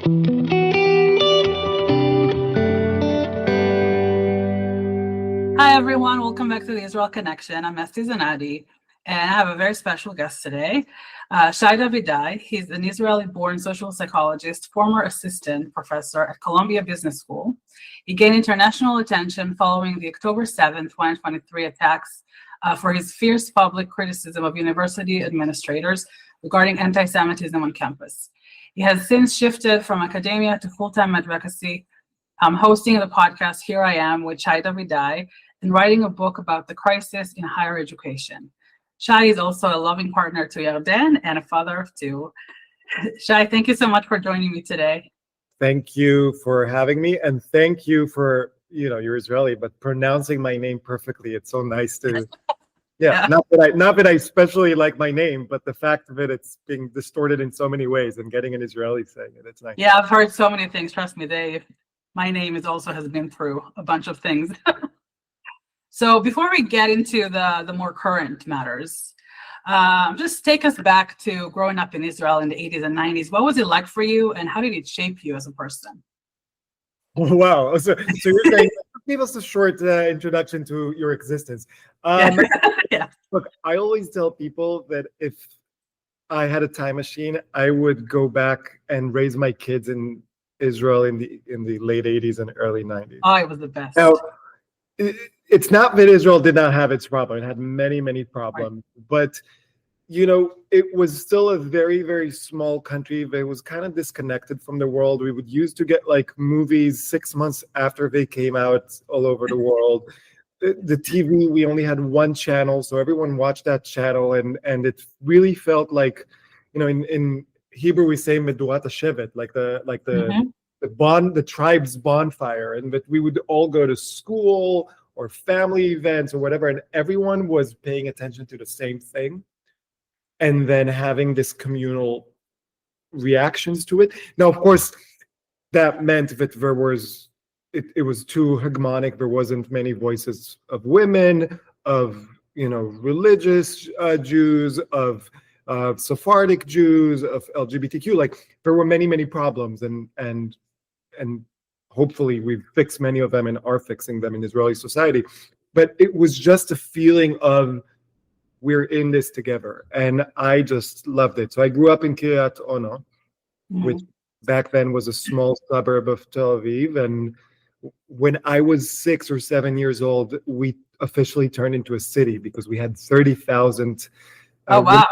Hi, everyone. Welcome back to the Israel Connection. I'm Esti Zenati, and I have a very special guest today, Shai Davidai. He's an Israeli-born social psychologist, former assistant professor at Columbia Business School. He gained international attention following the October 7th, 2023 attacks for his fierce public criticism of university administrators regarding antisemitism on campus. He has since shifted from academia to full-time advocacy, hosting the podcast Here I Am with Shai Davidai, and writing a book about the crisis in higher education. Shai is also a loving partner to Yarden and a father of two. Shai, thank you so much for joining me today. Thank you for having me, and thank you for, you're Israeli, but pronouncing my name perfectly. It's so nice to, yeah. Not that I especially like my name, but the fact of it's being distorted in so many ways, and getting an Israeli saying it, it's nice. Yeah, I've heard so many things. Trust me, my name has been through a bunch of things. So before we get into the more current matters, just take us back to growing up in Israel in the 80s and 90s. What was it like for you, and how did it shape you as a person? Wow. So you're saying, give us a short introduction to your existence. Yeah. Look, I always tell people that if I had a time machine, I would go back and raise my kids in Israel in the late 80s and early 90s. Oh, it was the best. Now, it's not that Israel did not have its problem. It had many, many problems. Right. But, it was still a very, very small country. It was kind of disconnected from the world. We would used to get movies 6 months after they came out all over the world. The TV, we only had one channel, so everyone watched that channel. And it really felt like, in Hebrew, we say Medurat HaShevet, the tribe's bonfire, and that we would all go to school or family events or whatever, and everyone was paying attention to the same thing, and then having this communal reactions to it. Now, of course, that meant that it was too hegemonic. There wasn't many voices of women, of religious Jews, of Sephardic Jews, of LGBTQ. There were many, many problems, and hopefully we've fixed many of them and are fixing them in Israeli society. But it was just a feeling of we're in this together, and I just loved it. So I grew up in Kiryat Ono, which back then was a small suburb of Tel Aviv, and when I was 6 or 7 years old, we officially turned into a city because we had 30,000. Oh, wow.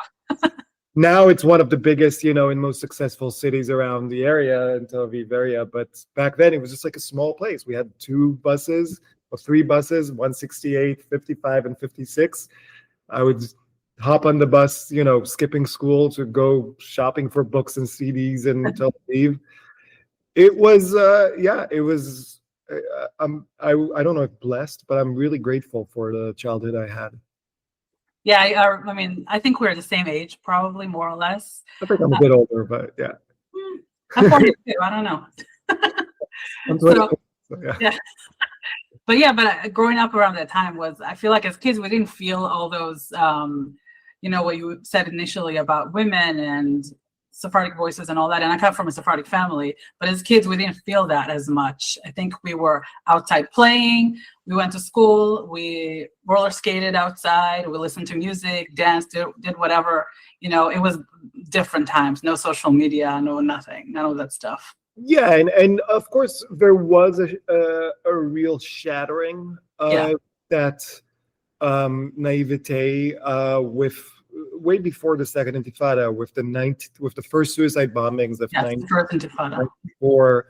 Now it's one of the biggest, and most successful cities around the area, in Tel Aviv area. But back then it was just like a small place. We had 3 buses, 168, 55, and 56. I would hop on the bus, skipping school to go shopping for books and CDs in Tel Aviv. It was, I don't know if blessed, but I'm really grateful for the childhood I had. Yeah, I think we're the same age, probably, more or less. I think I'm a bit older, but yeah. I'm 42. I don't know. I'm 22, yeah. But growing up around that time I feel like as kids, we didn't feel all those, what you said initially about women and Sephardic voices and all that. And I come from a Sephardic family, but as kids, we didn't feel that as much. I think we were outside playing. We went to school. We roller skated outside. We listened to music, danced, did whatever. It was different times. No social media, no nothing, none of that stuff. Yeah, and of course there was a real shattering of that naivete with way before the Second Intifada, with the first suicide bombings of 1994.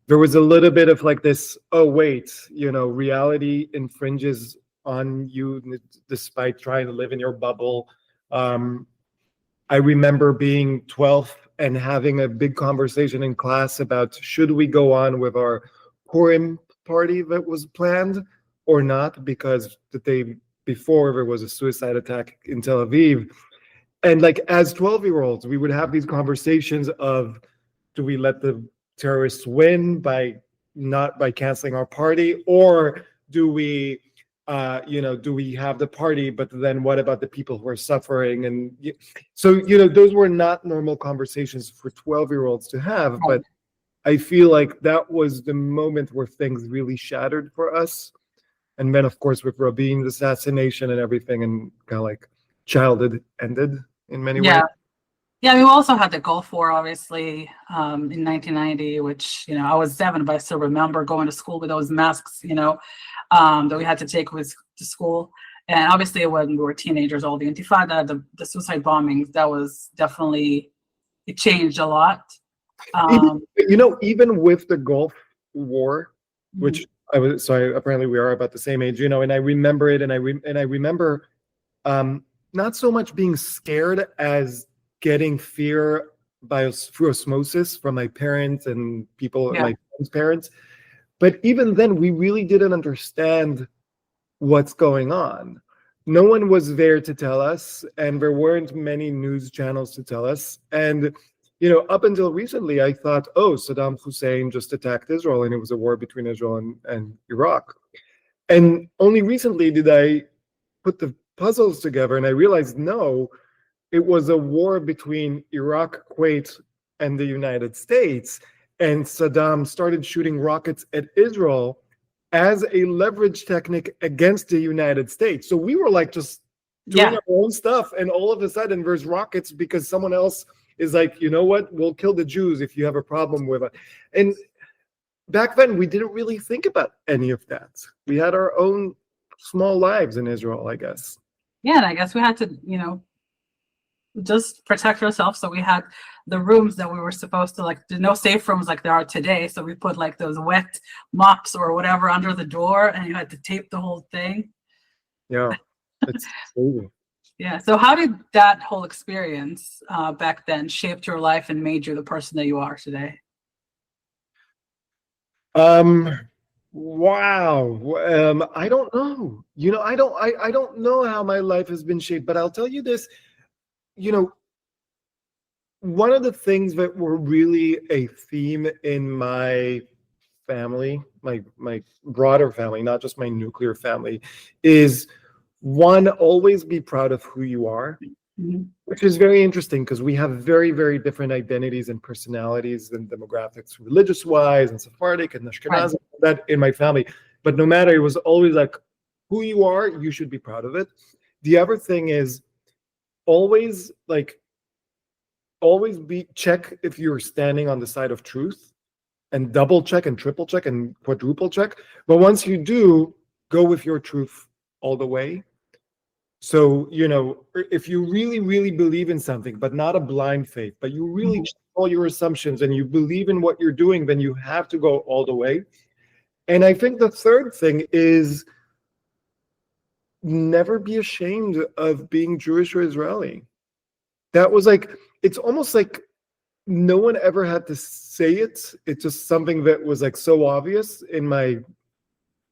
There was a little bit of this, oh wait, reality infringes on you despite trying to live in your bubble. I remember being 12 and having a big conversation in class about should we go on with our Purim party that was planned or not, because the day before there was a suicide attack in Tel Aviv. And as 12-year-olds, we would have these conversations of, do we let the terrorists win by canceling our party, or do we do we have the party, but then what about the people who are suffering? And so, those were not normal conversations for 12-year-olds to have, but I feel like that was the moment where things really shattered for us. And then, of course, with Rabin's assassination and everything, and kind of like childhood ended in many ways. Yeah, we also had the Gulf War, obviously, in 1990, which, I was 7, but I still remember going to school with those masks, that we had to take with to school. And obviously, when we were teenagers, all the Intifada, the suicide bombings, that was definitely, it changed a lot. Even with the Gulf War, which apparently we are about the same age, and I remember it, and I remember not so much being scared as getting fear through osmosis from my parents and people, my friends' parents. But even then, we really didn't understand what's going on. No one was there to tell us, and there weren't many news channels to tell us. And up until recently, I thought, Saddam Hussein just attacked Israel, and it was a war between Israel and Iraq. And only recently did I put the puzzles together, and I realized, no, it was a war between Iraq, Kuwait, and the United States. And Saddam started shooting rockets at Israel as a leverage technique against the United States. So we were like just doing our own stuff, and all of a sudden there's rockets because someone else is like, you know what, we'll kill the Jews if you have a problem with it. And back then we didn't really think about any of that. We had our own small lives in Israel, I guess. Yeah, and I guess we had to, just protect ourselves. So we had the rooms that we were supposed to, there's no safe rooms like there are today. So we put those wet mops or whatever under the door, and you had to tape the whole thing. Yeah, it's crazy. Yeah. So how did that whole experience back then shaped your life and made you the person that you are today? Wow. I don't know. I don't know how my life has been shaped, but I'll tell you this. One of the things that were really a theme in my family, my broader family, not just my nuclear family, is one, always be proud of who you are, which is very interesting because we have very, very different identities and personalities and demographics, religious-wise, and Sephardic and Ashkenazi, that in my family. But no matter, it was always like, who you are, you should be proud of it. The other thing is always check if you're standing on the side of truth, and double check and triple check and quadruple check. But once you do, go with your truth all the way. So, if you really, really believe in something, but not a blind faith, but you really check all your assumptions and you believe in what you're doing, then you have to go all the way. And I think the third thing is never be ashamed of being Jewish or Israeli. That was it's almost like no one ever had to say it. It's just something that was so obvious in my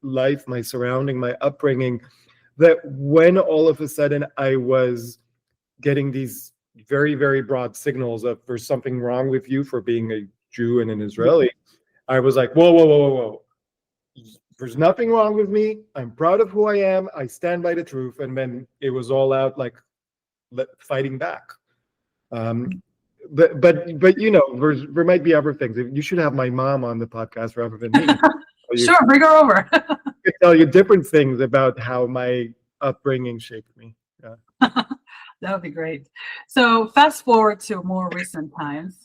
life, my surrounding, my upbringing, that when all of a sudden I was getting these very, very broad signals of there's something wrong with you for being a Jew and an Israeli, I was like, whoa, whoa, whoa, whoa, whoa. There's nothing wrong with me. I'm proud of who I am. I stand by the truth. And then it was all out fighting back. But there might be other things. You should have my mom on the podcast rather than me. Sure, bring her over. I can tell you different things about how my upbringing shaped me. Yeah. That would be great. So fast forward to more recent times.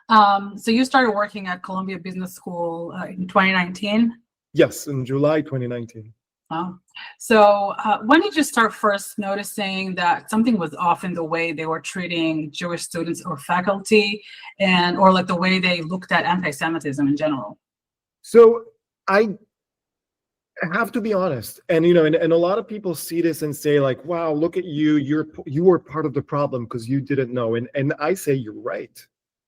So you started working at Columbia Business School in 2019? Yes, in July 2019. Oh. So when did you start first noticing that something was off in the way they were treating Jewish students or faculty, or the way they looked at anti-Semitism in general? So I have to be honest, and and a lot of people see this and say wow, look at you, you were part of the problem because you didn't know. And I say, you're right.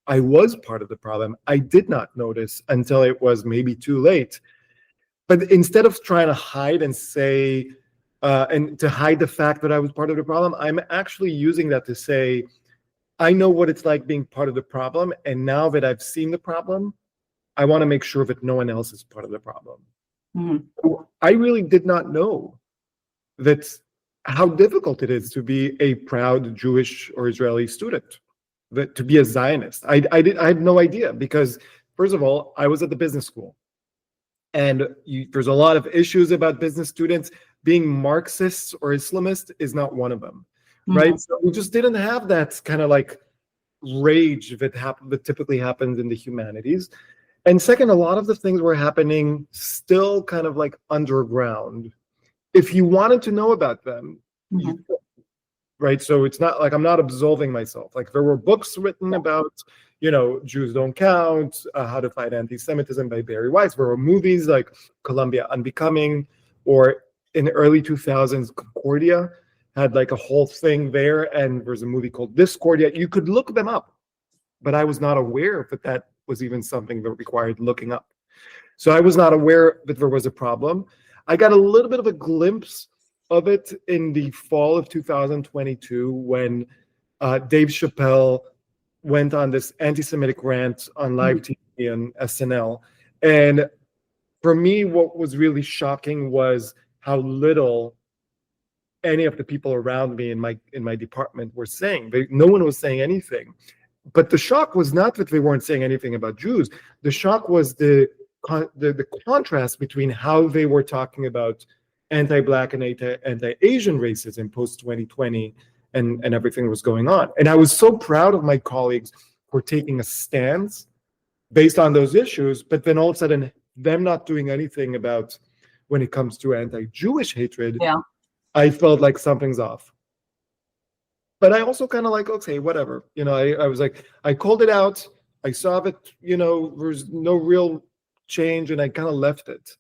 I was part of the problem. I did not notice until it was maybe too late. But instead of trying to hide and say, and to hide the fact that I was part of the problem, I'm actually using that to say, I know what it's like being part of the problem. And now that I've seen the problem, I want to make sure that no one else is part of the problem. Mhm. I really did not know that how difficult it is to be a proud Jewish or Israeli student, that to be a Zionist. I had no idea because, first of all, I was at the business school, and there's a lot of issues about business students. Being Marxists or Islamist is not one of them, right? Mhm. So we just didn't have that kind of like rage that typically happens in the humanities. And second, a lot of the things were happening still kind of like underground. If you wanted to know about them, you Mhm. right? So it's not like I'm not absolving myself. Like there were books written about, Jews don't count, how to fight anti-Semitism by Barry Weiss. There were movies like Columbia Unbecoming, or in the early 2000s, Concordia had like a whole thing there. And there's a movie called Discordia. You could look them up, but I was not aware that was even something that required looking up. So I was not aware that there was a problem. I got a little bit of a glimpse of it in the fall of 2022 when Dave Chappelle went on this anti-Semitic rant on live Mhm. TV and SNL. And for me, what was really shocking was how little any of the people around me in my department were saying. No one was saying anything. But the shock was not that they weren't saying anything about Jews. The shock was the contrast between how they were talking about anti-Black and anti-Asian racism post 2020 and everything that was going on. And I was so proud of my colleagues for taking a stance based on those issues, but then all of a sudden them not doing anything about when it comes to anti-Jewish hatred. Yeah. I felt like something's off. But I also kind of like, okay, whatever. I was like, I called it out. I saw that, there's no real change, and I kind of left it.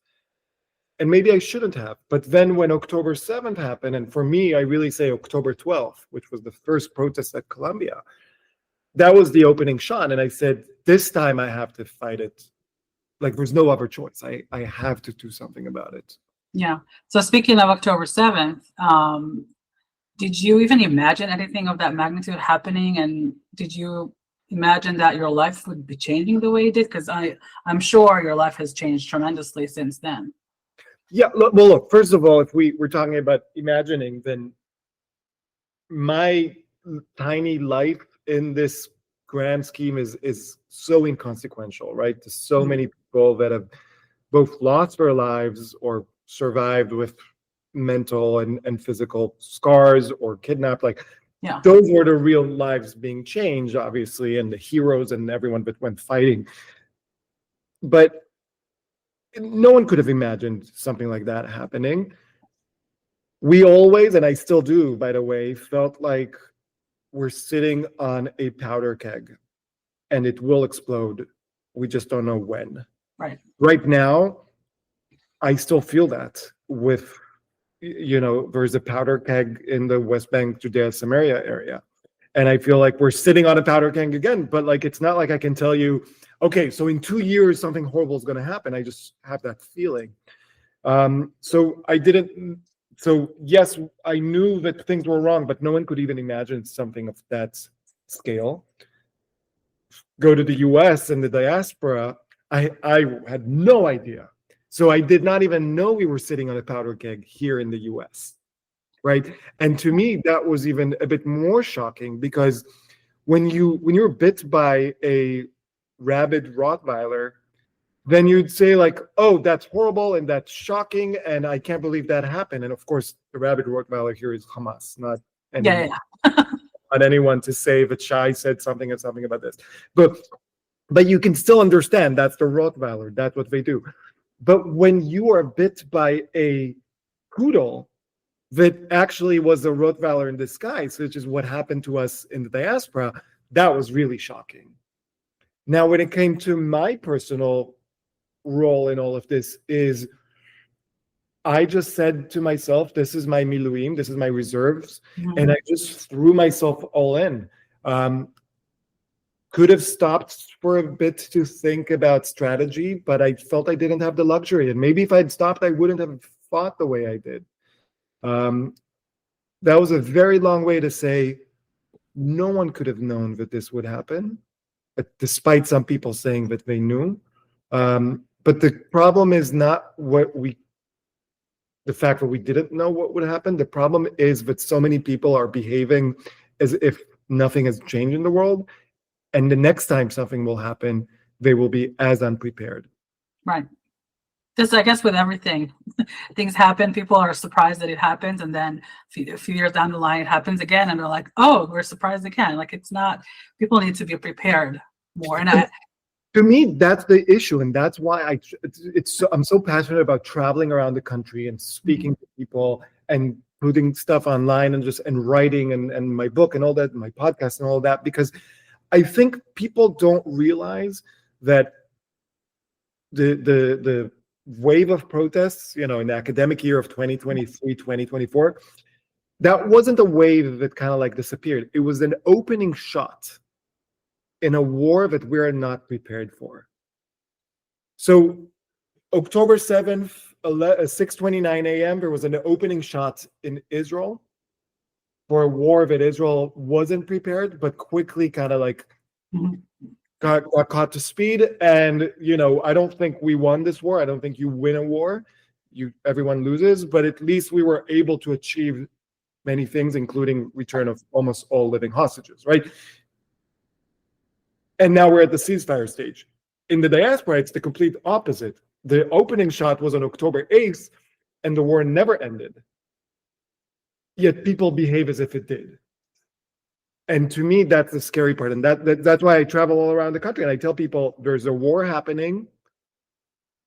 And maybe I shouldn't have. But then when October 7th happened, and for me, I really say October 12th, which was the first protest at Columbia, that was the opening shot. And I said, this time I have to fight it. Like there's no other choice. I have to do something about it. Yeah. So speaking of October 7th, did you even imagine anything of that magnitude happening? And did you imagine that your life would be changing the way it did? Because I'm sure your life has changed tremendously since then. Yeah, look, first of all, if we're talking about imagining, then my tiny life in this grand scheme is so inconsequential, right? There's so many people that have both lost their lives or survived with mental and physical scars or kidnapped. Like Yeah. those were the real lives being changed, obviously, and the heroes and everyone that went fighting. But no one could have imagined something like that happening. We always, and I still do, by the way, felt like we're sitting on a powder keg and it will explode. We just don't know when. Right. Right now, I still feel that with, there's a powder keg in the West Bank, Judea, Samaria area. And I feel like we're sitting on a powder keg again, but like, it's not like I can tell you, okay, so in 2 years, something horrible is going to happen. I just have that feeling. So yes, I knew that things were wrong, but no one could even imagine something of that scale. Go to the US and the diaspora, I had no idea. So I did not even know we were sitting on a powder keg here in the US, right? And to me, that was even a bit more shocking because when you're bit by a rabid Rottweiler, then you'd say like, oh, that's horrible and that's shocking and I can't believe that happened. And of course, the rabid Rottweiler here is Hamas, not Yeah. not anyone to say that Shai said something and something about this. But you can still understand that's the Rottweiler. That's what they do. But when you are bit by a poodle that actually was a Rottweiler in disguise, which is what happened to us in the diaspora, that was really shocking. Now, when it came to my personal role in all of this is I just said to myself, this is my miluim, this is my reserves, and I just threw myself all in. Could have stopped for a bit to think about strategy, but I felt I didn't have the luxury. And maybe if I'd stopped, I wouldn't have fought the way I did. That was a very long way to say no one could have known that this would happen, despite some people saying that they knew. But the problem is not the fact that we didn't know what would happen. The problem is that so many people are behaving as if nothing has changed in the world. And the next time something will happen, they will be as unprepared. Right. Just, I guess, with everything, things happen, people are surprised that it happens, and then a few years down the line, it happens again, and they're like, oh, we're surprised again. Like, it's not, people need to be prepared more. And to me, that's the issue, and that's why I'm so passionate about traveling around the country and speaking to people and putting stuff online and writing and my book and all that, my podcast and all that, because I think people don't realize that the wave of protests, in the academic year of 2023, 2024, that wasn't a wave that kind of like disappeared. It was an opening shot in a war that we're not prepared for. So October 7th, 6:29 a.m., there was an opening shot in Israel for a war that Israel wasn't prepared, but quickly kind of like got caught to speed. And, I don't think we won this war. I don't think you win a war. Everyone loses, but at least we were able to achieve many things, including return of almost all living hostages, right? And now we're at the ceasefire stage. In the diaspora, it's the complete opposite. The opening shot was on October 8th, and the war never ended. Yet people behave as if it did. And to me, that's the scary part. And that's why I travel all around the country. And I tell people, there's a war happening.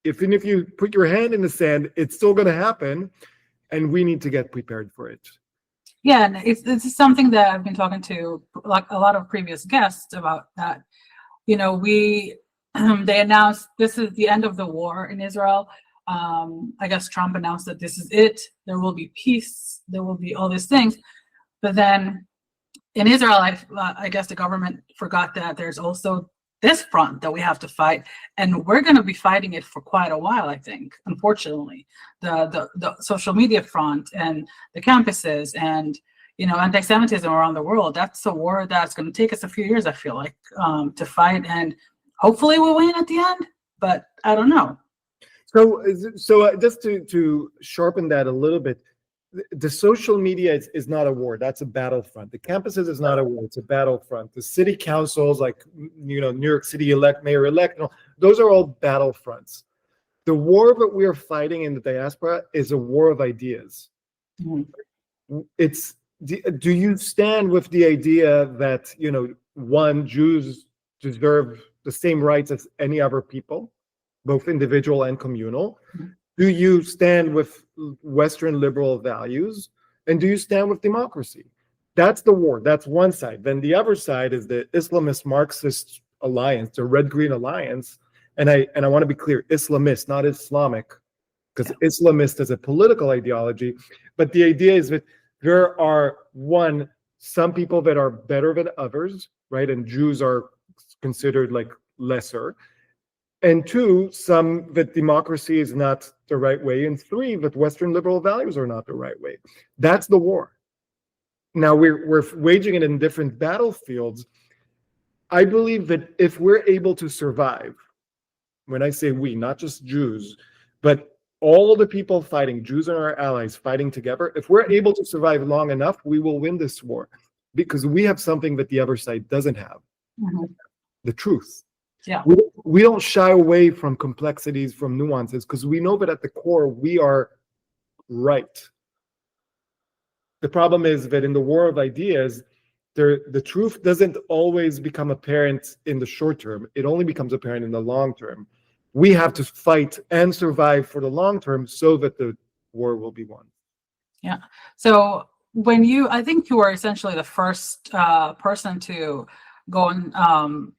Even if you put your hand in the sand, it's still going to happen. And we need to get prepared for it. Yeah, and it's something that I've been talking to like a lot of previous guests about that. They announced this is the end of the war in Israel. I guess Trump announced that this is it. There will be peace. There will be all these things. But then in Israel, I guess the government forgot that there's also this front that we have to fight, and we're going to be fighting it for quite a while. I think, unfortunately, the social media front and the campuses and anti-Semitism around the world. That's a war that's going to take us a few years, I feel like, to fight, and hopefully we'll win at the end. But I don't know. So just to sharpen that a little bit, the social media is not a war. That's a battlefront. The campuses is not a war. It's a battlefront. The city councils, like New York City mayor-elect, those are all battlefronts. The war that we are fighting in the diaspora is a war of ideas. Mm-hmm. Do you stand with the idea that Jews deserve the same rights as any other people, both individual and communal? Mm-hmm. Do you stand with Western liberal values? And do you stand with democracy? That's the war. That's one side. Then the other side is the Islamist Marxist alliance, the Red-Green Alliance. And I want to be clear, Islamist, not Islamic, because Islamist is a political ideology. But the idea is that there are, some people that are better than others, right? And Jews are considered like lesser. And two, that democracy is not the right way. And three, that Western liberal values are not the right way. That's the war. Now we're waging it in different battlefields. I believe that if we're able to survive, when I say we, not just Jews, but all the people fighting, Jews and our allies fighting together, if we're able to survive long enough, we will win this war, because we have something that the other side doesn't have, the truth. Yeah. We don't shy away from complexities, from nuances, because we know that at the core, we are right. The problem is that in the war of ideas, the truth doesn't always become apparent in the short term. It only becomes apparent in the long term. We have to fight and survive for the long term so that the war will be won. Yeah. So I think you were essentially the first person to go on,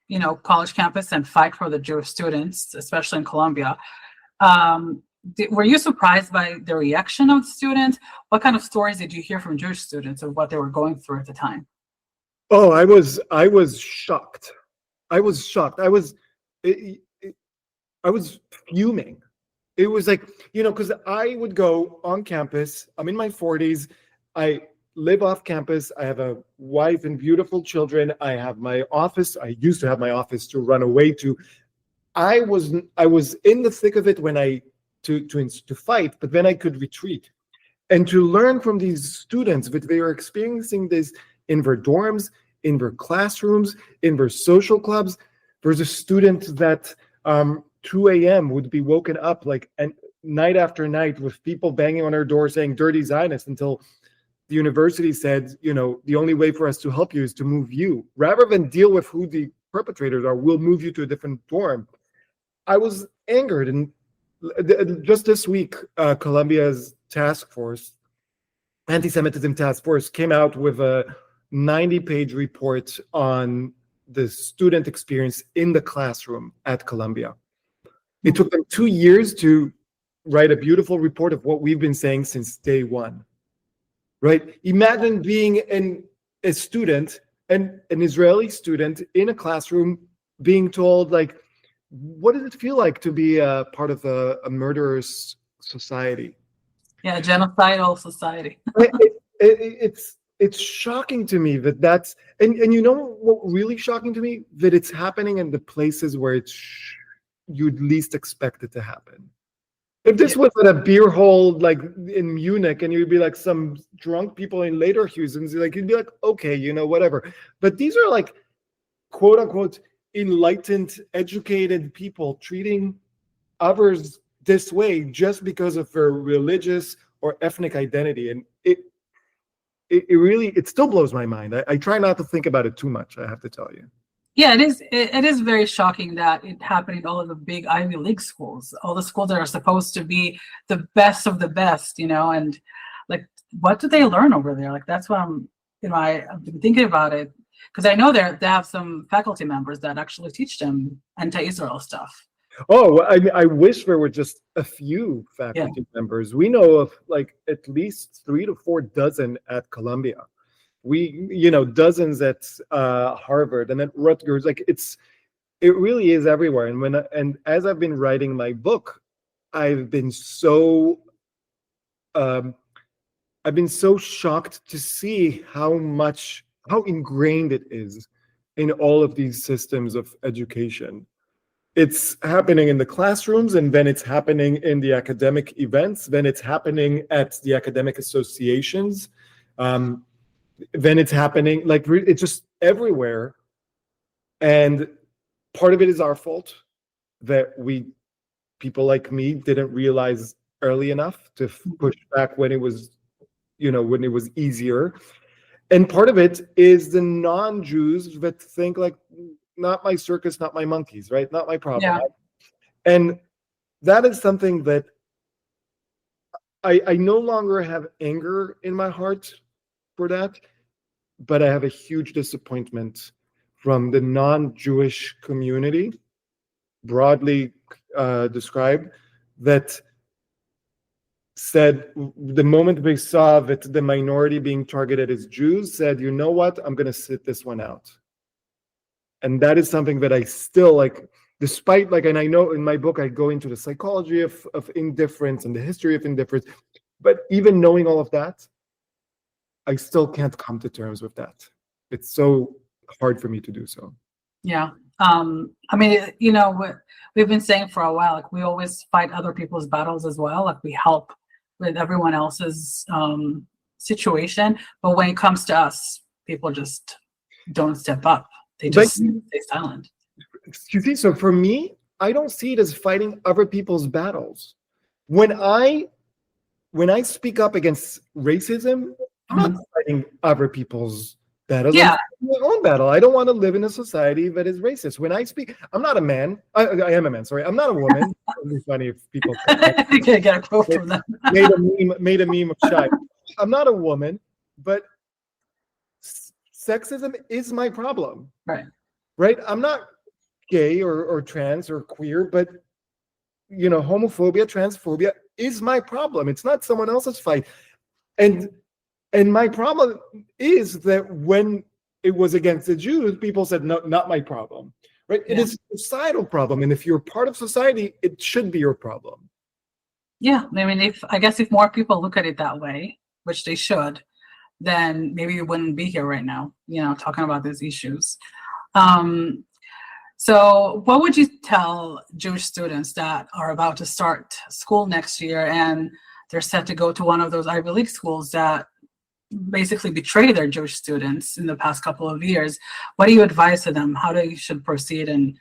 college campus and fight for the Jewish students, especially in Colombia. Were you surprised by the reaction of the students? What kind of stories did you hear from Jewish students of what they were going through at the time? Oh, I was shocked. I was shocked. I was fuming. It was like, because I would go on campus. I'm in my 40s. I live off campus. I have a wife and beautiful children. I have my office. I used to have my office to run away to. I was in the thick of it when to fight, but then I could retreat and to learn from these students that they are experiencing this in their dorms, in their classrooms, in their social clubs. There's a student that 2 a.m. would be woken up like and night after night with people banging on her door saying dirty Zionist until the university said, the only way for us to help you is to move you. Rather than deal with who the perpetrators are, we'll move you to a different dorm. I was angered. And just this week, Columbia's task force, anti-Semitism task force, came out with a 90-page report on the student experience in the classroom at Columbia. It took them 2 years to write a beautiful report of what we've been saying since day one, right? Imagine being a student, an Israeli student in a classroom being told, like, what does it feel like to be a part of a murderous society? Yeah, genocidal society. It's shocking to me that's, and you know what really shocking to me? That it's happening in the places where you'd least expect it to happen. If this was at a beer hall like in Munich and you'd be like some drunk people in Lederhosen, you'd be like, okay, whatever. But these are like, quote unquote, enlightened, educated people treating others this way just because of their religious or ethnic identity. And it really, it still blows my mind. I try not to think about it too much, I have to tell you. Yeah, it is very shocking that it happened in all of the big Ivy League schools, all the schools that are supposed to be the best of the best, and like, what do they learn over there? Like, that's what I've been thinking about it, because I know they have some faculty members that actually teach them anti-Israel stuff. Oh, I wish there were just a few faculty members. We know of like at least 3 to 4 dozen at Columbia. We, dozens at Harvard and at Rutgers. Like it really is everywhere. And as I've been writing my book, I've been so shocked to see how ingrained it is in all of these systems of education. It's happening in the classrooms, and then it's happening in the academic events, then it's happening at the academic associations. Then it's happening, like, it's just everywhere. And part of it is our fault that people like me didn't realize early enough to push back when it was, when it was easier. And part of it is the non-Jews that think like, not my circus, not my monkeys, right? Not my problem. Yeah. And that is something that I no longer have anger in my heart for that, but I have a huge disappointment from the non-Jewish community, broadly described, that said the moment they saw that the minority being targeted as Jews, said, you know what, I'm going to sit this one out. And that is something that I still like, despite like, and I know in my book, I go into the psychology of indifference and the history of indifference, but even knowing all of that, I still can't come to terms with that. It's so hard for me to do so. Yeah. I mean, we've been saying for a while, like, we always fight other people's battles as well. Like, we help with everyone else's situation. But when it comes to us, people just don't step up. They just stay silent. Excuse me. So for me, I don't see it as fighting other people's battles. When I speak up against racism, I'm not fighting other people's battles. Yeah. I'm fighting my own battle. I don't want to live in a society that is racist. When I speak, I'm not a man. I am a man. Sorry, I'm not a woman. It would be funny if people get a quote from them. made a meme of Shai. I'm not a woman, but sexism is my problem. Right. I'm not gay or trans or queer, but homophobia, transphobia is my problem. It's not someone else's fight. And my problem is that when it was against the Jews, people said, no, not my problem. Right? Yeah. It is a societal problem. And if you're part of society, it should be your problem. Yeah. I mean, if more people look at it that way, which they should, then maybe we wouldn't be here right now, talking about these issues. So what would you tell Jewish students that are about to start school next year and they're set to go to one of those Ivy League schools that basically betray their Jewish students in the past couple of years? What do you advise to them? How they should proceed and,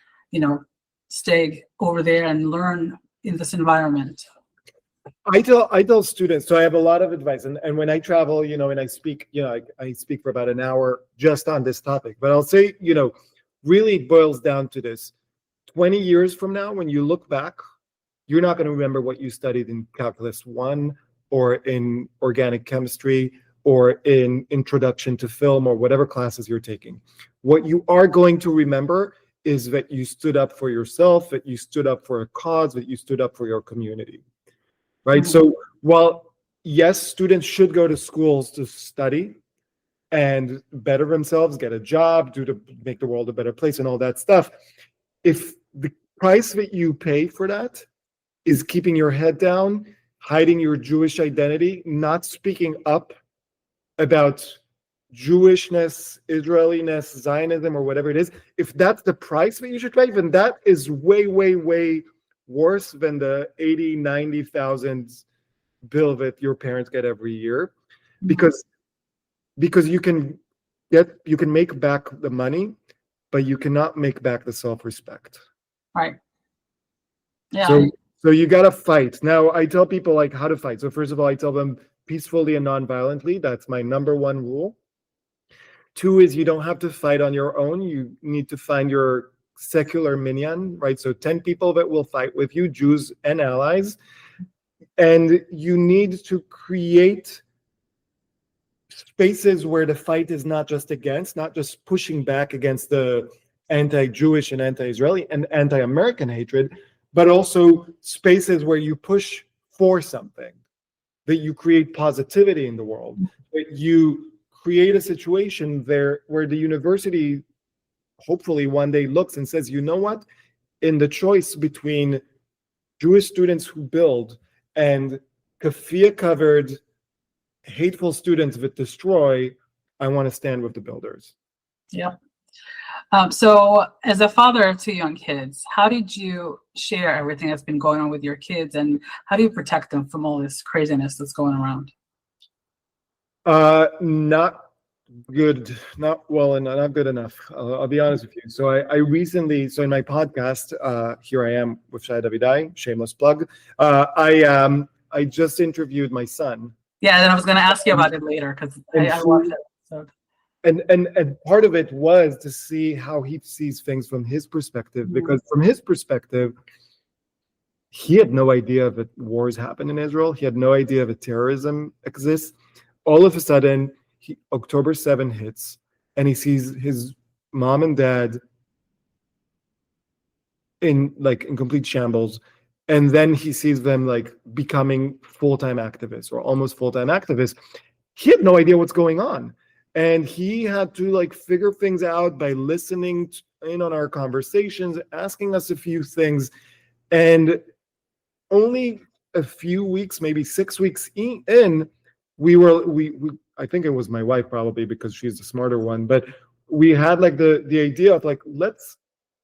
stay over there and learn in this environment? I tell students, so I have a lot of advice, and when I travel, and I speak, I speak for about an hour just on this topic. But I'll say, really it boils down to this: 20 years from now, when you look back, you're not going to remember what you studied in Calculus 1 or in organic chemistry or in introduction to film or whatever classes you're taking. What you are going to remember is that you stood up for yourself, that you stood up for a cause, that you stood up for your community, right? Mhm. So while, yes, students should go to schools to study and better themselves, get a job, to make the world a better place and all that stuff, if the price that you pay for that is keeping your head down, hiding your Jewish identity, not speaking up about Jewishness, Israeliness, Zionism, or whatever it is, if that's the price that you should pay, then that is way, way, way worse than the 80, 90,000 bill that your parents get every year, because you can make back the money, but you cannot make back the self-respect. Right. Yeah. So you gotta fight. Now I tell people like how to fight. So first of all, I tell them peacefully and non-violently. That's my number one rule. 2 is you don't have to fight on your own. You need to find your secular minyan, right? So 10 people that will fight with you, Jews and allies. And you need to create spaces where the fight is not just pushing back against the anti-Jewish and anti-Israeli and anti-American hatred, but also spaces where you push for something, that you create positivity in the world, that you create a situation there where the university hopefully one day looks and says, you know what, in the choice between Jewish students who build and keffiyeh covered hateful students that destroy, I want to stand with the builders. Yeah. So as a father of 2 young kids, how did you share everything that's been going on with your kids, and how do you protect them from all this craziness that's going around? Not good, not well, and not good enough. I'll be honest with you. So I recently, in my podcast, here I am with Shai Davidai, shameless plug. I just interviewed my son. Yeah, and I was going to ask you about it later because I watched that episode. And part of it was to see how he sees things from his perspective, because from his perspective, he had no idea that wars happen in Israel. He had no idea that terrorism exists. All of a sudden, October 7 hits, and he sees his mom and dad in complete shambles. And then he sees them becoming full-time activists or almost full-time activists. He had no idea what's going on. And he had to figure things out by listening in on our conversations, asking us a few things. And only a few weeks, maybe 6 weeks in, I think it was my wife probably, because she's the smarter one, but we had the idea of let's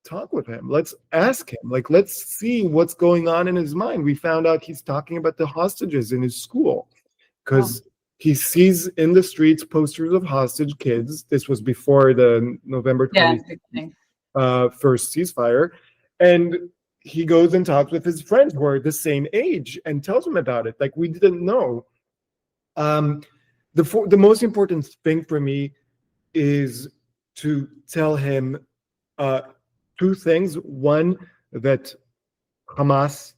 talk with him. Let's ask him. Let's see what's going on in his mind. We found out he's talking about the hostages in his school because he sees in the streets posters of hostage kids. This was before the November 21st ceasefire. And he goes and talks with his friends who are the same age and tells them about it. We didn't know. The most important thing for me is to tell him 2 things. One, that Hamas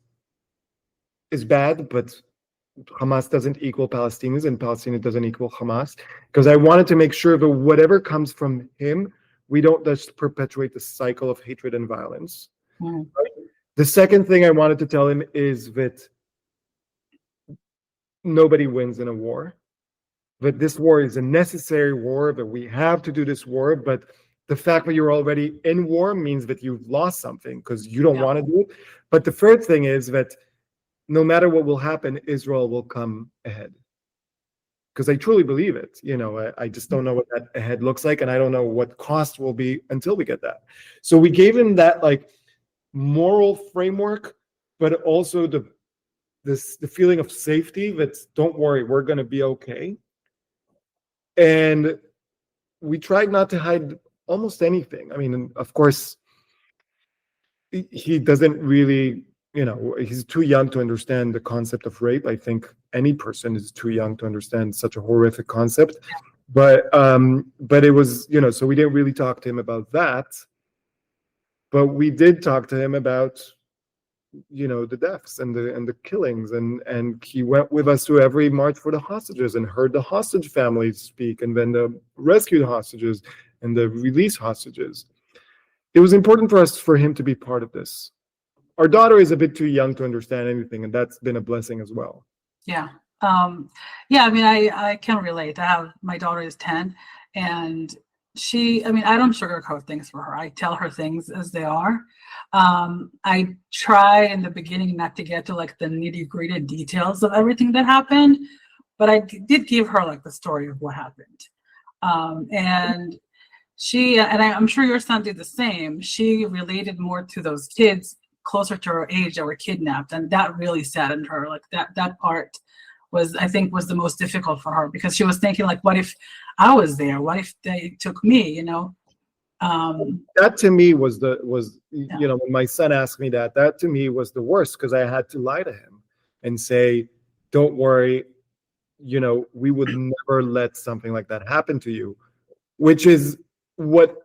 is bad, but Hamas doesn't equal Palestinians, and Palestinians doesn't equal Hamas. Because I wanted to make sure that whatever comes from him, we don't just perpetuate the cycle of hatred and violence. Right? The second thing I wanted to tell him is that nobody wins in a war. That this war is a necessary war, that we have to do this war, but the fact that you're already in war means that you've lost something because you don't want to do it. But the third thing is that no matter what will happen, Israel will come ahead. because I truly believe it. I just don't know what that ahead looks like, and I don't know what cost will be until we get that. So we gave him that like moral framework, but also the feeling of safety that, don't worry, we're going to be okay. And we tried not to hide almost anything. I mean, of course, he doesn't really, he's too young to understand the concept of rape. I think any person is too young to understand such a horrific concept. But it was, so we didn't really talk to him about that. But we did talk to him about, the deaths and the killings, and he went with us to every march for the hostages and heard the hostage families speak, and then the rescued hostages and the released hostages. It was important for him to be part of this. Our daughter is a bit too young to understand anything, and that's been a blessing as well. Yeah. I mean, I can relate. My daughter is 10, and I don't sugarcoat things for her. I tell her things as they are. I try in the beginning not to get to like the nitty-gritty details of everything that happened, but I did give her like the story of what happened. And I'm sure your son did the same. She related more to those kids closer to her age that were kidnapped, and that really saddened her. Like that part was the most difficult for her, because she was thinking like, what if I was there? What if they took me? That to me was when my son asked me that to me was the worst, because I had to lie to him and say, don't worry, we would never let something like that happen to you, which is what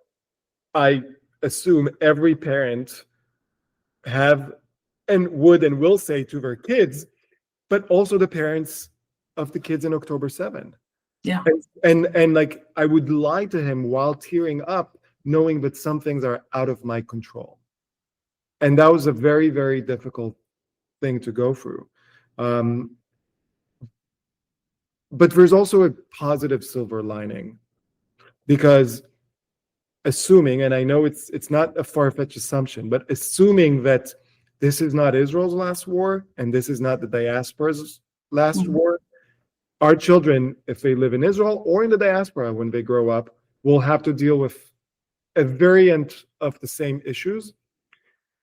I assume every parent have and would and will say to their kids, but also the parents of the kids in October 7. Yeah. And like, I would lie to him while tearing up, knowing that some things are out of my control. And that was a very, very difficult thing to go through. But there's also a positive silver lining, because assuming, and I know it's not a far-fetched assumption, but assuming that this is not Israel's last war and this is not the diaspora's last war, our children, if they live in Israel or in the diaspora when they grow up, will have to deal with a variant of the same issues.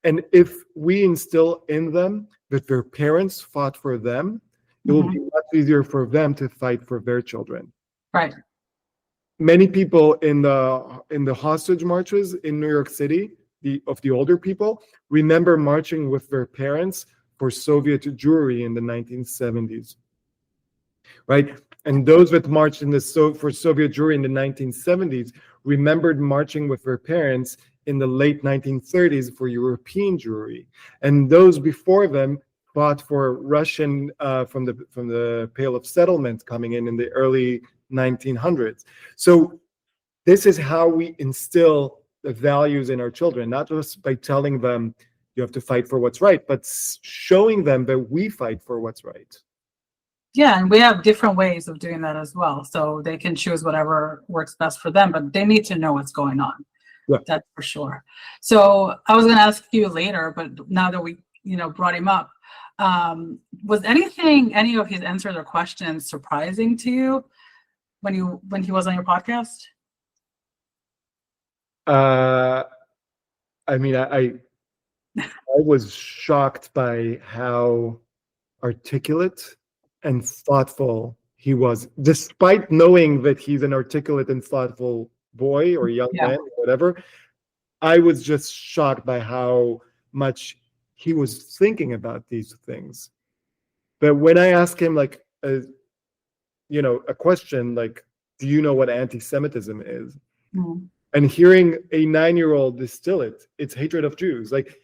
And if we instill in them that their parents fought for them, it will be much easier for them to fight for their children. Right. Many people in the hostage marches in New York City, of the older people, remember marching with their parents for Soviet Jewry in the 1970s, right? And those that marched for Soviet Jewry in the 1970s remembered marching with their parents in the late 1930s for European Jewry, and those before them fought for Russian from the Pale of Settlement coming in the early 1900s. So this is how we instill the values in our children, not just by telling them you have to fight for what's right, but showing them that we fight for what's right. Yeah, and we have different ways of doing that as well. So they can choose whatever works best for them, but they need to know what's going on. Yeah. That's for sure. So I was going to ask you later, but now that we brought him up, was any of his answers or questions surprising to you when he was on your podcast? I mean, I was shocked by how articulate and thoughtful he was, despite knowing that he's an articulate and thoughtful boy or young man or whatever. I was just shocked by how much he was thinking about these things. But when I asked him like a question like, do you know what anti-Semitism is? And hearing a 9-year-old distill it's hatred of Jews. Like,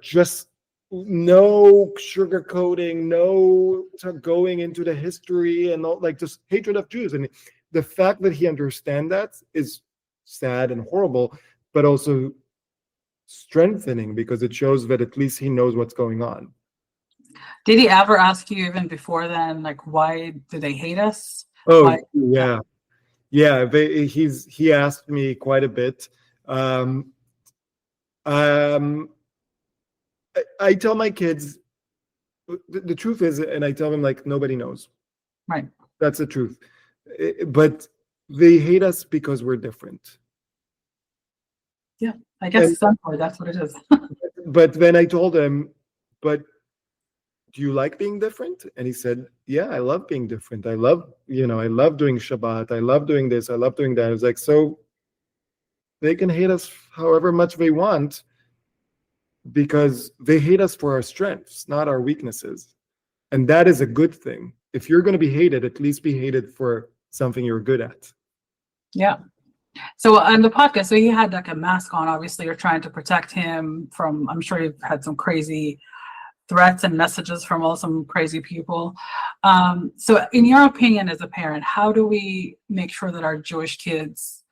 just no sugarcoating, no going into the history and all, like just hatred of Jews. And the fact that he understands that is sad and horrible, but also strengthening, because it shows that at least he knows what's going on. Did he ever ask you even before then, like, why do they hate us? Oh, yeah. Yeah, he asked me quite a bit. I tell my kids the truth is, and I tell them like nobody knows. Right. That's the truth. But they hate us because we're different. Yeah, I guess And, essentially that's what it is. but then I told him, but do you like being different? And he said, yeah, I love being different. I love doing Shabbat. I love doing this. I love doing that. I was like, so they can hate us however much they want because they hate us for our strengths, not our weaknesses. And that is a good thing. If you're going to be hated, at least be hated for something you're good at. Yeah. So on the podcast, so he had like a mask on. Obviously, you're trying to protect him from, I'm sure you've had some crazy threats and messages from some crazy people. So in your opinion as a parent, how do we make sure that our Jewish kids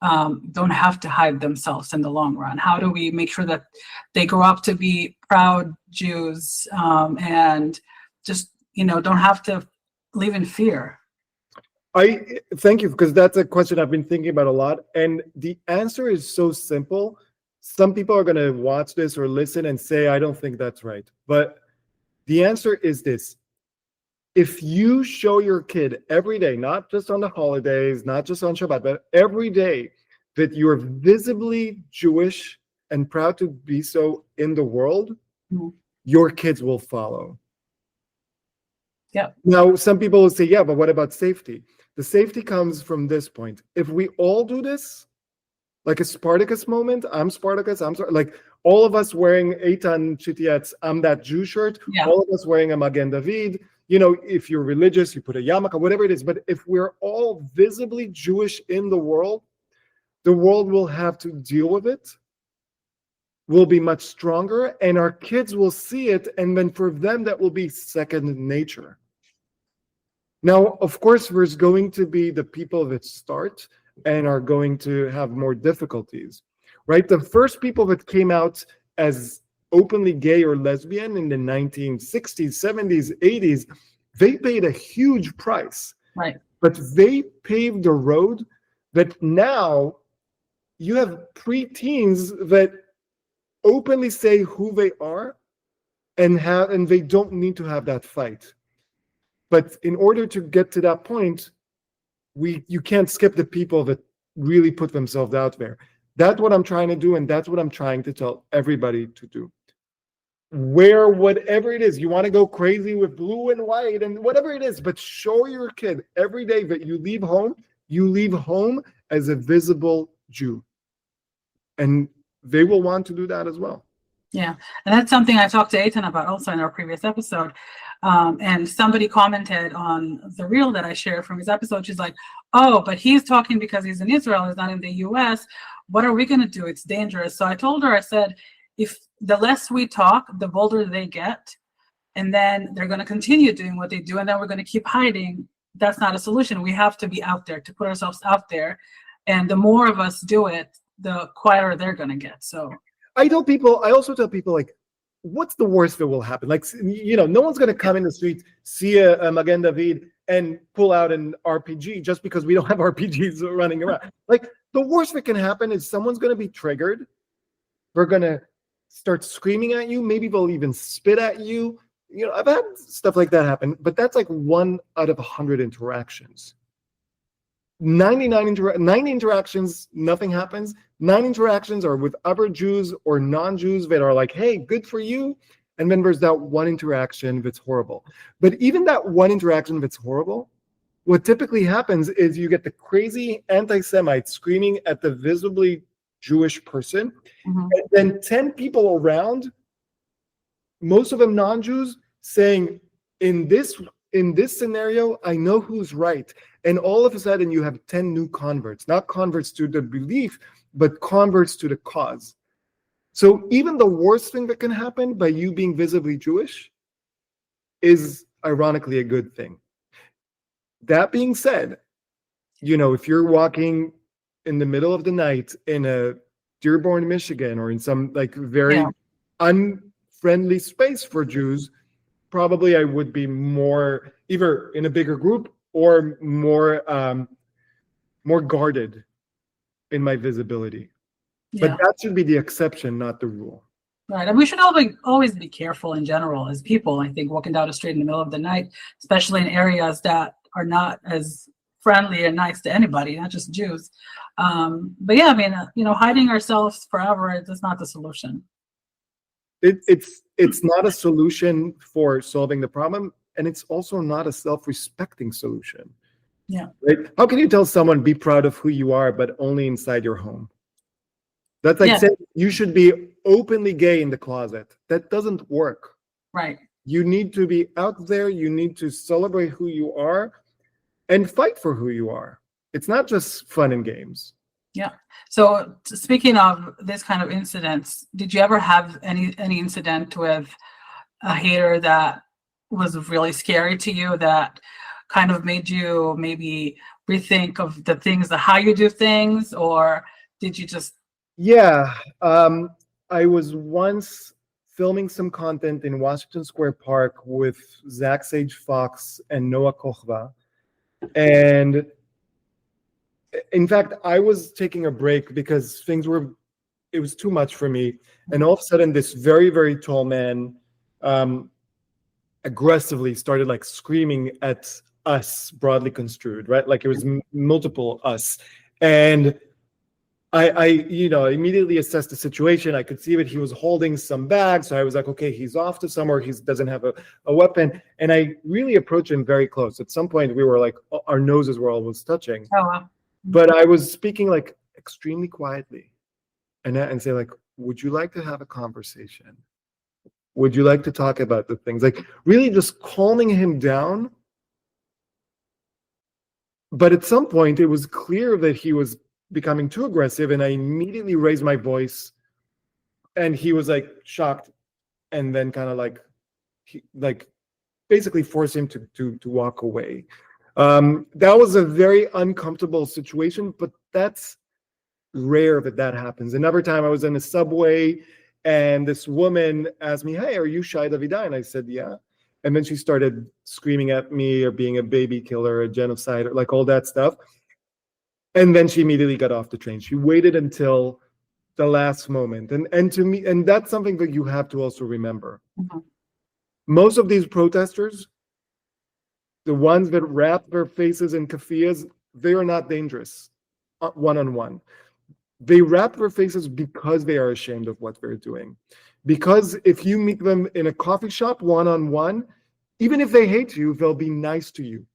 don't have to hide themselves in the long run? How do we make sure that they grow up to be proud Jews and just, don't have to live in fear? I thank you, because that's a question I've been thinking about a lot. And the answer is so simple. Some people are going to watch this or listen and say, I don't think that's right. But the answer is this. If you show your kid every day, not just on the holidays, not just on Shabbat, but every day, that you're visibly Jewish and proud to be so in the world, your kids will follow. Yeah. Now, some people will say, yeah, but what about safety? The safety comes from this point. If we all do this, like a Spartacus moment, I'm Spartacus, like all of us wearing Eitan Chitiat's I'm That Jew shirt, all of us wearing a Magen David, if you're religious, you put a yarmulke, whatever it is. But if we're all visibly Jewish in the world will have to deal with it, will be much stronger, and our kids will see it, and then for them, that will be second nature. Now, of course, there's going to be the people that start and are going to have more difficulties, right? The first people that came out as openly gay or lesbian in the 1960s, 70s, 80s, they paid a huge price. Right. But they paved the road that now you have preteens that openly say who they are and they don't need to have that fight. But in order to get to that point, you can't skip the people that really put themselves out there. That's what I'm trying to do, and that's what I'm trying to tell everybody to do. Wear whatever it is. You want to go crazy with blue and white and whatever it is, but show your kid every day that you leave home as a visible Jew. And they will want to do that as well. Yeah, and that's something I talked to Eitan about also in our previous episode. And somebody commented on the reel that I shared from his episode. She's like, oh, but he's talking because he's in Israel, he's not in the US. What are we going to do? It's dangerous. So I told her, I said, if the less we talk, the bolder they get. And then they're going to continue doing what they do. And then we're going to keep hiding. That's not a solution. We have to be out there, to put ourselves out there. And the more of us do it, the quieter they're going to get. So I also tell people, like, what's the worst that will happen? Like, no one's going to come in the street, see a Magen David and pull out an RPG just because we don't have RPGs running around. Like, the worst that can happen is someone's going to be triggered. They're going to start screaming at you. Maybe they'll even spit at you. I've had stuff like that happen, but that's like 1 out of 100 interactions. 90 interactions, nothing happens. 9 interactions are with other Jews or non-Jews that are like, hey, good for you. And then there's that 1 interaction that's horrible. But even that 1 interaction that's horrible, what typically happens is you get the crazy anti-Semite screaming at the visibly Jewish person, and then 10 people around, most of them non-Jews, saying, in this scenario, I know who's right. And all of a sudden, you have 10 new converts, not converts to the belief, but converts to the cause. So even the worst thing that can happen by you being visibly Jewish is ironically a good thing. That being said, if you're walking in the middle of the night in a Dearborn, Michigan, or in some like very unfriendly space for Jews, probably I would be more either in a bigger group or more guarded in my visibility. Yeah. But that should be the exception, not the rule. Right. And we should always be careful in general as people, I think, walking down the street in the middle of the night, especially in areas that are not as friendly and nice to anybody, not just Jews. But yeah, I mean, hiding ourselves forever is not the solution. It's not a solution for solving the problem, and it's also not a self-respecting solution. Yeah. Right? How can you tell someone be proud of who you are, but only inside your home? That's like saying you should be openly gay in the closet. That doesn't work. Right. You need to be out there. You need to celebrate who you are and fight for who you are. It's not just fun and games. Yeah. So speaking of this kind of incidents, did you ever have any incident with a hater that was really scary to you, that kind of made you maybe rethink of the things, how you do things, or did you just? Yeah. I was once filming some content in Washington Square Park with Zach Sage Fox and Noah Kochva. And in fact, I was taking a break because it was too much for me. And all of a sudden, this very, very tall man aggressively started like screaming at us, broadly construed, right? Like it was multiple us. And I immediately assessed the situation. I could see that he was holding some bags. So I was like, okay, he's off to somewhere. He doesn't have a weapon. And I really approached him very close. At some point, we were like, our noses were almost touching. Oh, wow. But I was speaking like extremely quietly and say like, would you like to have a conversation? Would you like to talk about the things? Like really just calming him down. But at some point, it was clear that he was becoming too aggressive, and I immediately raised my voice, and he was like shocked, and then kind of like basically forced him to walk away. That was a very uncomfortable situation, but that's rare that happens. Another time I was in a subway and this woman asked me, "Hey, are you Shai Davidai?" And I said, "Yeah." And then she started screaming at me or being a baby killer, a genocider, like all that stuff. And then she immediately got off the train. She waited until the last moment. And to me, and that's something that you have to also remember. Mm-hmm. Most of these protesters, the ones that wrap their faces in keffiyehs, they are not dangerous one-on-one. They wrap their faces because they are ashamed of what they're doing. Because if you meet them in a coffee shop one-on-one, even if they hate you, they'll be nice to you.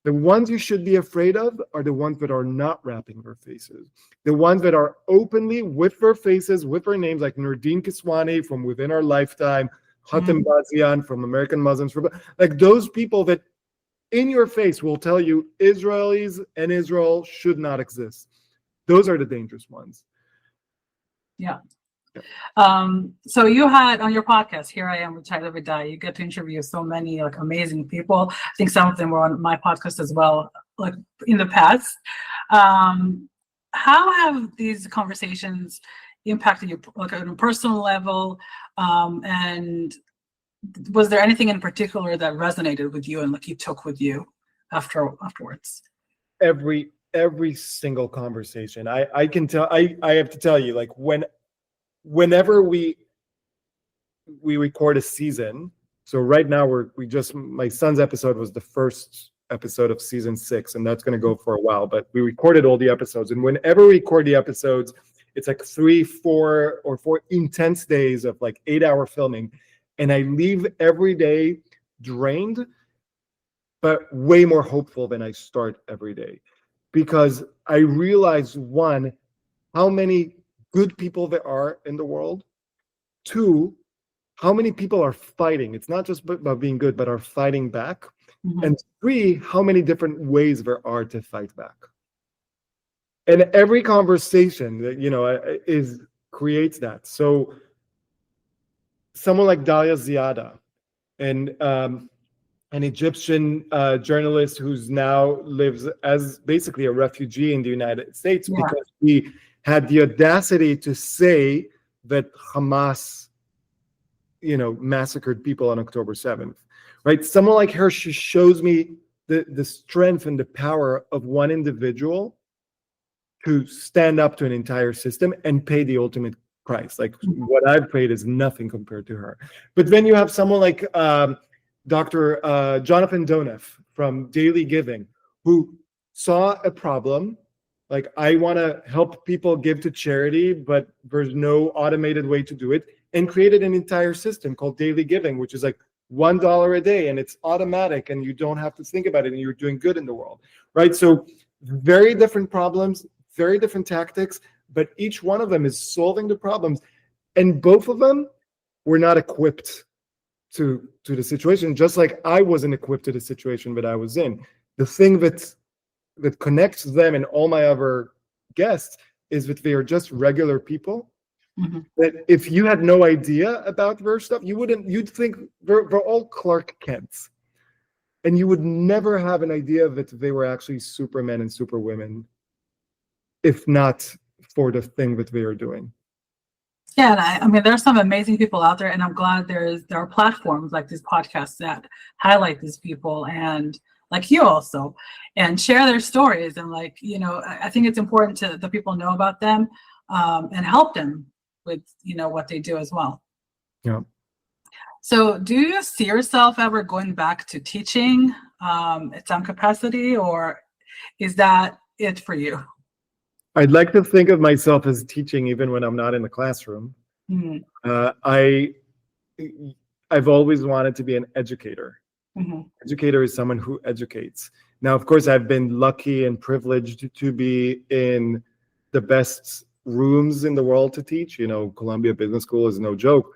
The ones you should be afraid of are the ones that are not wrapping their faces. The ones that are openly with their faces, with their names, like Nordine Kiswani from Within Our Lifetime, Hatem Bazian from American Muslims, like those people that in your face will tell you Israelis and Israel should not exist. Those are the dangerous ones. Yeah. So you had on your podcast, Here I Am with Shai Davidai, you get to interview so many like amazing people. I think some of them were on my podcast as well, like in the past. How have these conversations impacted you like on a personal level? And was there anything in particular that resonated with you and like you took with you afterwards? Every single conversation. I can tell, I have to tell you, like whenever we record a season, so right now my son's episode was the first episode of season 6, and that's going to go for a while, but we recorded all the episodes, and whenever we record the episodes, it's like 4 intense days of like 8-hour filming, and I leave every day drained, but way more hopeful than I start every day, because I realize, one, how many good people there are in the world. 2, how many people are fighting. It's not just about being good, but are fighting back. Mm-hmm. And 3, how many different ways there are to fight back. And every conversation that creates that. So someone like Dalia Ziada, and an Egyptian journalist who's now lives as basically a refugee in the United States, because he had the audacity to say that Hamas, massacred people on October 7th, right? Someone like her, she shows me the strength and the power of one individual to stand up to an entire system and pay the ultimate price. Like what I've paid is nothing compared to her. But then you have someone like Dr. Jonathan Doneff from daily giving who saw a problem, like I want to help people give to charity, but there's no automated way to do it, and created an entire system called daily giving, which is like $1 a day, and it's automatic, and you don't have to think about it, and you're doing good in the world, right? So very different problems, very different tactics, but each one of them is solving the problems, and both of them were not equipped to the situation, just like I wasn't equipped to the situation that I was in. The thing that connects them and all my other guests is that they are just regular people. Mm-hmm. That if you had no idea about their stuff, you'd think they're all Clark Kents, and you would never have an idea that they were actually supermen and superwomen, if not for the thing that they are doing. Yeah, and I mean, there's some amazing people out there, and I'm glad there are platforms like these podcasts that highlight these people, and like you also, and share their stories. And like, you know, I think it's important to the people know about them, and help them with, you know, what they do as well. Yeah. So do you see yourself ever going back to teaching at some capacity, or is that it for you? I'd like to think of myself as teaching even when I'm not in the classroom. Mm-hmm. I've always wanted to be an educator. Mm-hmm. Educator is someone who educates. Now, of course, I've been lucky and privileged to be in the best rooms in the world to teach. You know, Columbia Business School is no joke.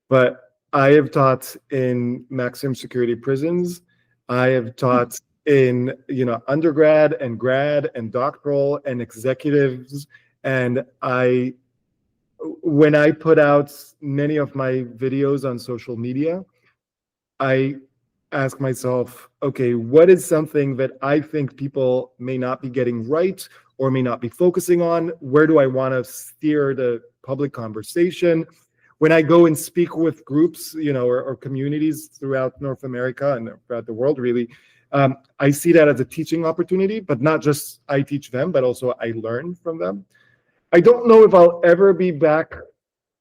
But I have taught in maximum security prisons. I have taught in, you know, undergrad and grad and doctoral and executives. And when I put out many of my videos on social media, I ask myself, okay, what is something that I think people may not be getting right or may not be focusing on? Where do I want to steer the public conversation? When I go and speak with groups, you know, or communities throughout North America and throughout the world, really, I see that as a teaching opportunity, but not just I teach them, but also I learn from them. I don't know if I'll ever be back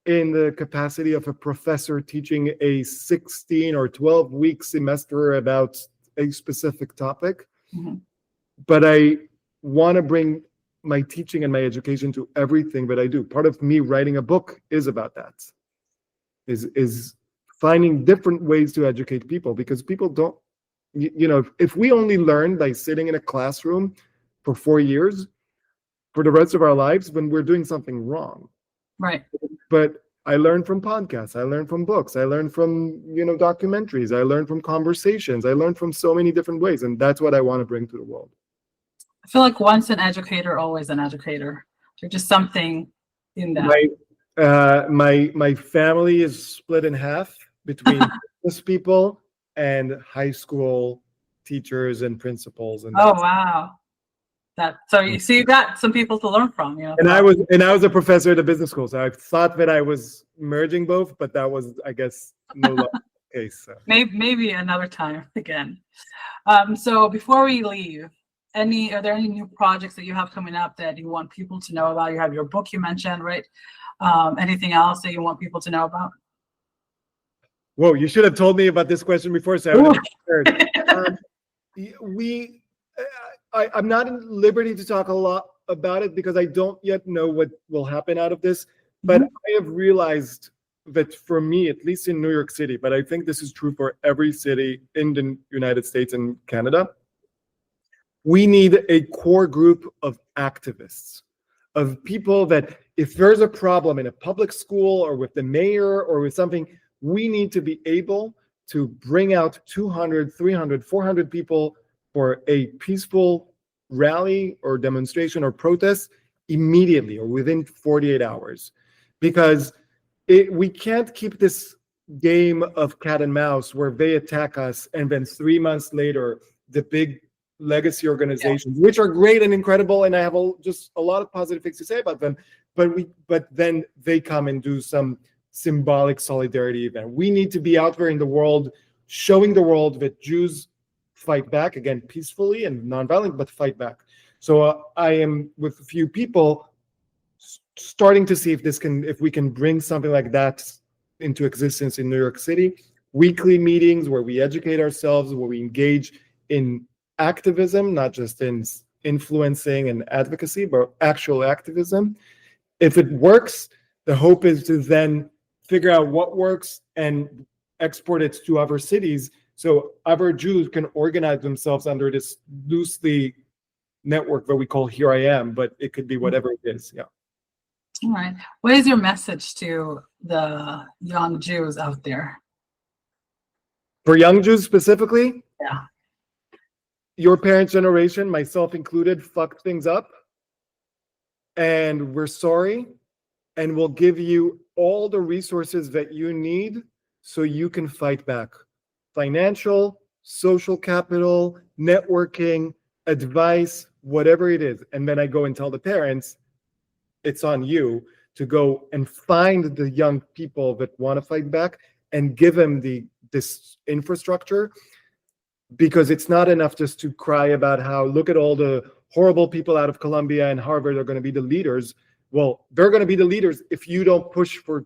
in the capacity of a professor teaching a 16 or 12-week semester about a specific topic, mm-hmm. but I want to bring my teaching and my education to everything that I do. Part of me writing a book is about that, is finding different ways to educate people, because people don't, you know, if we only learn by sitting in a classroom for 4 years for the rest of our lives, when we're doing something wrong. Right. But I learned from podcasts, I learned from books, I learned from, you know, documentaries, I learned from conversations, I learned from so many different ways, and that's what I want to bring to the world. I feel like once an educator, always an educator. There's just something in that. My family is split in half between business people and high school teachers and principals. And oh wow, so you see, you got some people to learn from, you know. And I was a professor at a business school, so I thought that I was merging both, but that was, I guess, no longer the case. So. Maybe another time again. So before we leave, are there any new projects that you have coming up that you want people to know about? You have your book you mentioned, right? Anything else that you want people to know about? Whoa, you should have told me about this question before, so I would have prepared. I'm not in liberty to talk a lot about it because I don't yet know what will happen out of this, but I have realized that for me, at least in New York City, but I think this is true for every city in the United States and Canada, we need a core group of activists, of people that if there's a problem in a public school or with the mayor or with something, we need to be able to bring out 200, 300, 400 people for a peaceful rally or demonstration or protest immediately or within 48 hours. Because we can't keep this game of cat and mouse where they attack us and then 3 months later, the big legacy organizations, which are great and incredible, and I have just a lot of positive things to say about them, but then they come and do some symbolic solidarity event. We need to be out there in the world, showing the world that Jews fight back, again, peacefully and nonviolent, but fight back. So I am with a few people starting to see if we can bring something like that into existence in New York City. Weekly meetings where we educate ourselves, where we engage in activism, not just in influencing and advocacy, but actual activism. If it works, the hope is to then figure out what works and export it to other cities, so other Jews can organize themselves under this loosely network that we call Here I Am, but it could be whatever it is. Yeah. All right. What is your message to the young Jews out there? For young Jews specifically? Yeah. Your parents' generation, myself included, fucked things up. And we're sorry. And we'll give you all the resources that you need so you can fight back. Financial, social capital, networking, advice, whatever it is. And then I go and tell the parents, it's on you to go and find the young people that want to fight back and give them this infrastructure, because it's not enough just to cry about how, look at all the horrible people out of Columbia and Harvard are going to be the leaders. Well, they're going to be the leaders if you don't push for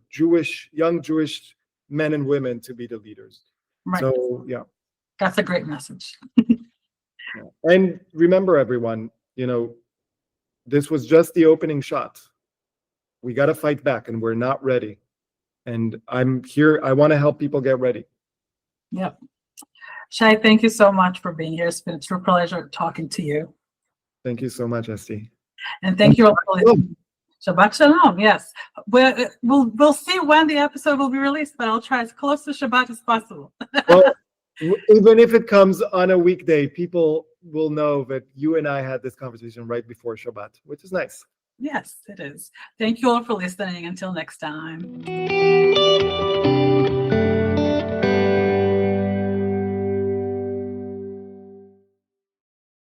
young Jewish men and women to be the leaders. Right. So, yeah. That's a great message. Yeah. And remember, everyone, this was just the opening shot. We got to fight back, and we're not ready. And I'm here. I want to help people get ready. Yep. Shai, thank you so much for being here. It's been a true pleasure talking to you. Thank you so much, Esti. And thank you all for listening. Shabbat Shalom, yes. We'll see when the episode will be released, but I'll try as close to Shabbat as possible. Well, even if it comes on a weekday, people will know that you and I had this conversation right before Shabbat, which is nice. Yes, it is. Thank you all for listening. Until next time.